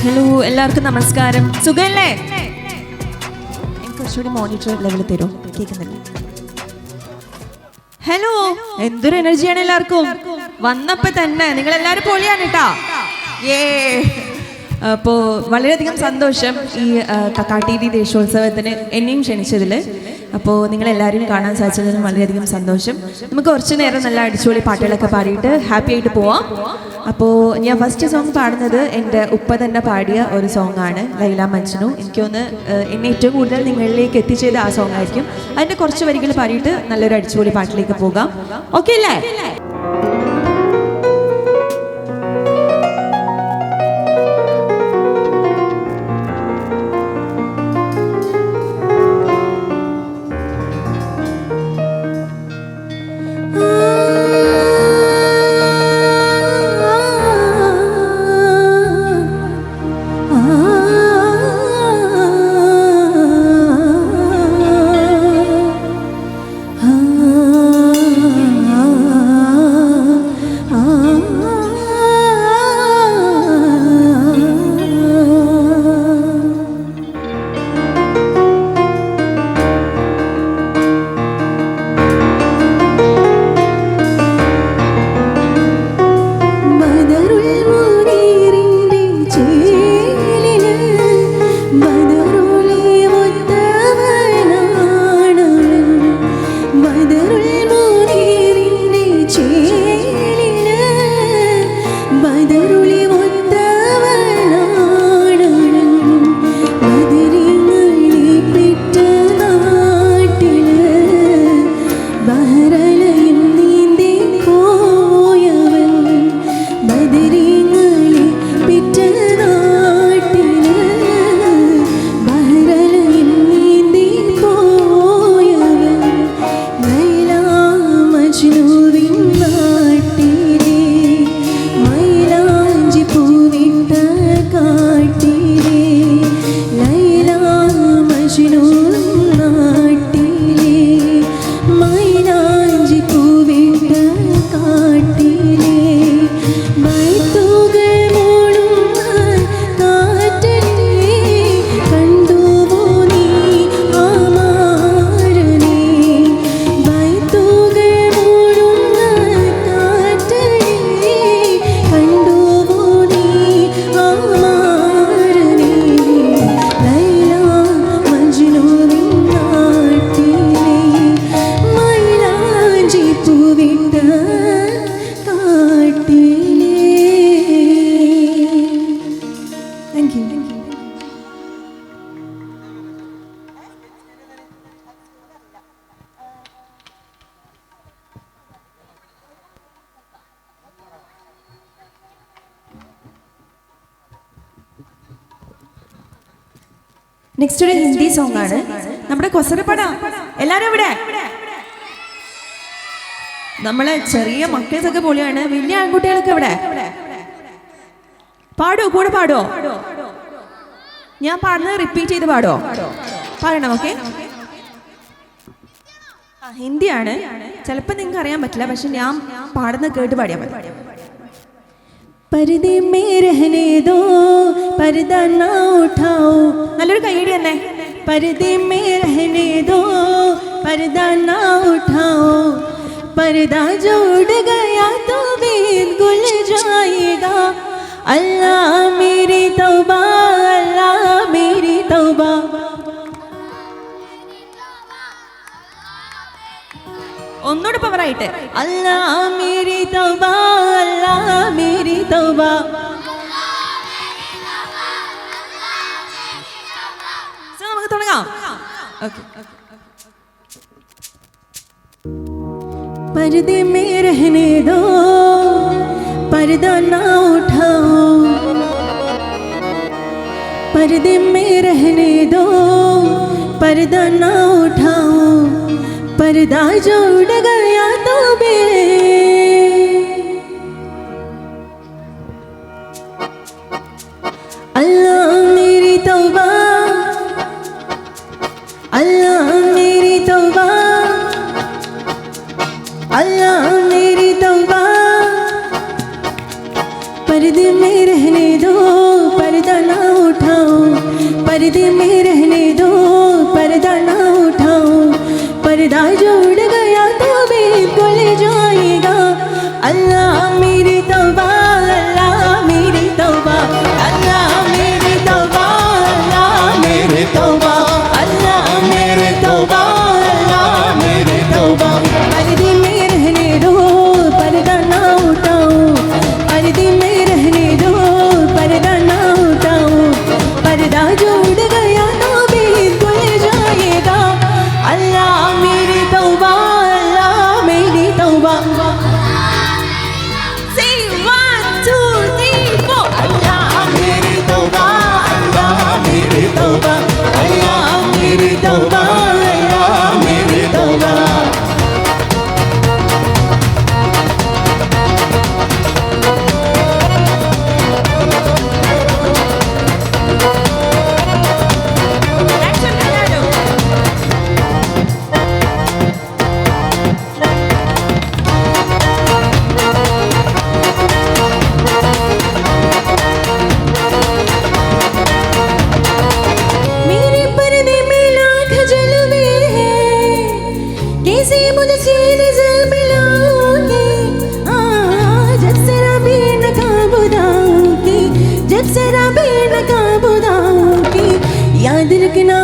Hello, എല്ലാവർക്കും നമസ്കാരം. സുഖല്ലേ? എനിക്ക് കുറച്ചുകൂടി മോണിറ്റർ ലെവൽ തരും, കേൾക്കുന്നില്ല. ഹലോ, എന്തൊരു എനർജിയാണ് എല്ലാവർക്കും. വന്നപ്പോ തന്നെ നിങ്ങൾ എല്ലാവരും പൊളിയാണ് കേട്ടാ. അപ്പോൾ വളരെയധികം സന്തോഷം ഈ കക്കാട്ടിരി ദേശോത്സവത്തിന് എന്നെയും ക്ഷണിച്ചതിൽ. അപ്പോൾ നിങ്ങളെല്ലാവരും കാണാൻ സാധിച്ചതിനും വളരെയധികം സന്തോഷം. നമുക്ക് കുറച്ച് നേരം നല്ല അടിച്ചുപൊളി പാട്ടുകളൊക്കെ പാടിയിട്ട് ഹാപ്പി ആയിട്ട് പോവാം. അപ്പോൾ ഞാൻ ഫസ്റ്റ് സോങ് പാടുന്നത് എൻ്റെ ഉപ്പ തന്നെ പാടിയ ഒരു സോങ്ങാണ്, ലൈല മജ്നു. എനിക്കൊന്ന് എന്നെ ഏറ്റവും കൂടുതൽ നിങ്ങളിലേക്ക് എത്തിച്ചത് ആ സോങ് ആയിരിക്കും. അതിൻ്റെ കുറച്ച് വരികൾ പാടിയിട്ട് നല്ലൊരു അടിച്ചുപൊളി പാട്ടിലേക്ക് പോകാം. ഓക്കെ അല്ലേ? നെക്സ്റ്റ് ഒരു ഹിന്ദി സോങ് ആണ്, നമ്മുടെ കൊസരപ്പട. എല്ലാരും ഇവിടെ? നമ്മളെ ചെറിയ മക്കൾസൊക്കെ പൊളിയാണ്, വലിയ ആൺകുട്ടികളൊക്കെ ഇവിടെ. പാടോ, കൂടെ പാടോ? ഞാൻ പാടുന്നത് റിപ്പീറ്റ് ചെയ്ത് പാടോ? പറയണം. ഓക്കെ, ഹിന്ദിയാണ്. ചിലപ്പോൾ നിങ്ങൾക്ക് അറിയാൻ പറ്റില്ല, പക്ഷെ ഞാൻ പാടുന്നത് കേട്ട് പാടിയാൽ മതി. पर्दे में रहने दो, पर्दा ना उठाओ. നല്ലൊരു കൈയടി തന്നെ. पर्दे में रहने दो, पर्दा ना उठाओ. पर्दा जो उड़ गया तो बीत गुल जाएगा. अल्लाह मेरी तौबा, अल्लाह मेरी तौबा. ഒന്നുകൂടെ പവറായിട്ട്. അല്ലാഹ് മേരി തൗബ, അല്ലാഹ് മേരി തൗബ. നമുക്ക് തുടങ്ങാം. ഓക്കേ. पर्दे में रहने दो, पर्दा ना उठाओ. पर्दे में रहने दो, पर्दा ना उठाओ. पर्दा जो उड़ गया तो बे. अल्लाह मेरी तौबा, अल्लाह मेरी तौबा, अल्लाह मेरी तौबा. पर्दे में रहने दो, पर्दा ना पर्दे में रहने दो, पर्दा ना उठाओ, पर्दा जो उड़ गया तो भी खुल जाएगा। अल्लाह मेरी तौबा, अल्लाह मेरी तौबा, अल्लाह मेरी तौबा, अल्लाह मेरी तौबा, अल्लाह मेरी तौबा, अल्लाह मेरी तौबा। पर्दे में रहने दो, पर्दा ना उठाओ, पर्दे में रहने दो, पर्दा ना उठाओ, पर्दा जो उड़ गया तो भी खुल जाएगा। अल्लाह मेरी तौबा, अल्लाह मेरी तौबा। Say 1 2 3 4 अल्लाह मेरी तौबा, अल्लाह मेरी तौबा, अल्लाह मेरी तौबा, अल्लाह मेरी तौबा। मेरे पर्दे में लाख जलवे हैं, कैसे मुझसे नजर मिलाओगे? जब जरा भी नकाब उठाओगे, जब जरा भी नकाब उठाओगे, याद रखना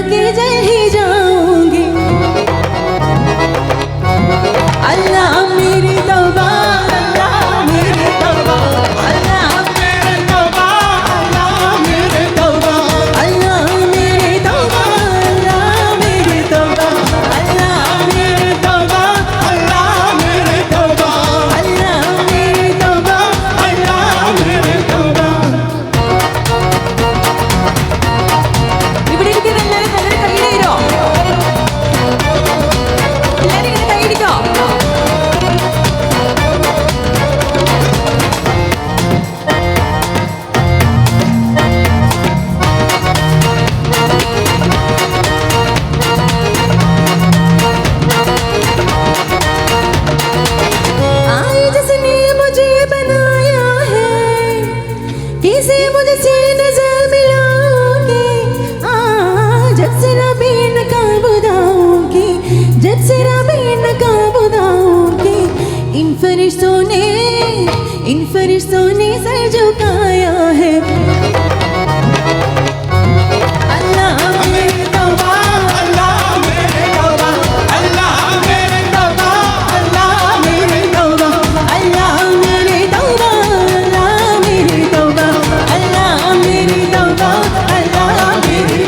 के जल ही जाओगे। अल्लाह मेरी तौबा, अल्लाह मेरी तौबा, अल्लाह मेरी तौबा, अल्लाह मेरी तौबा, अल्लाह मेरी तौबा, अल्लाह मेरी तौबा, अल्लाह मेरी तौबा, अल्लाह मेरी तौबा, अल्लाह मेरी तौबा, अल्लाह मेरी तौबा। ഇവിടെ ഇരിക്കുന്നവരെല്ലാവരും നല്ലൊരു കൈയ്യടിയിരോ, എല്ലാവരും ഇങ്ങനെ കൈയ്യടിക്കോ. आए जिसने मुझे बनाया है, किसे मुझसे नजर मिलाओगे? जब जरा भी नकाब उठाओगे, जब जरा भी नकाब उठाओगे, इन फरिश्तों ने सर झुकाया है। अल्लाह मेरी तौबा, अल्लाह मेरी तौबा, अल्लाह मेरी तौबा, अल्लाह मेरी तौबा, अल्लाह मेरी तौबा, अल्लाह मेरी तौबा, अल्लाह मेरी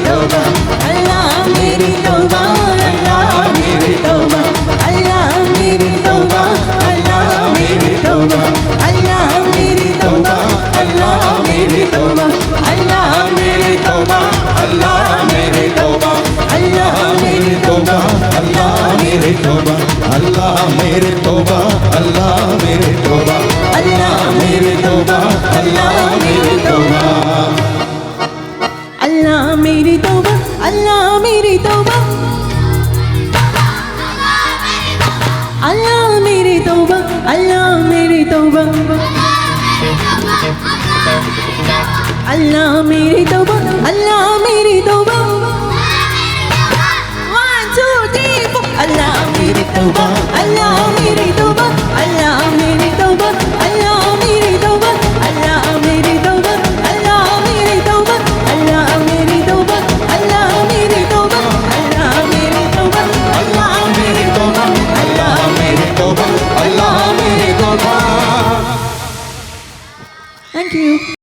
तौबा, अल्लाह मेरी तौबा, अल्लाह मेरी तौबा, अल्लाह मेरी तौबा, अल्लाह मेरी तौबा, अल्लाह मेरी तौबा, अल्लाह मेरी तौबा, अल्लाह मेरी तौबा, अल्लाह मेरी तौबा, अल्लाह मेरी तौबा, अल्लाह मेरी तौबा, अल्लाह मेरी तौबा, अल्लाह मेरे तौबा, अल्लाह मेरे तौबा, अल्लाह मेरी तौबा, अल्लाह मेरी तौबा, अल्लाह मेरी तौबा, अल्लाह मेरी तौबा, अल्लाह मेरी तौबा, अल्लाह मेरी तौबा, अल्लाह मेरी तौबा, अल्लाह मेरी तौबा। 1 2 3 4 अल्लाह मेरी तौबा, अल्लाह मेरी तौबा, अल्लाह मेरी तौबा, अल्लाह मेरी तौबा, अल्लाह मेरी तौबा, अल्लाह मेरी तौबा, अल्लाह मेरी तौबा, अल्लाह मेरी तौबा, अल्लाह मेरी तौबा, अल्लाह मेरी तौबा, अल्लाह मेरी तौबा, अल्लाह मेरी तौबा। Thank you.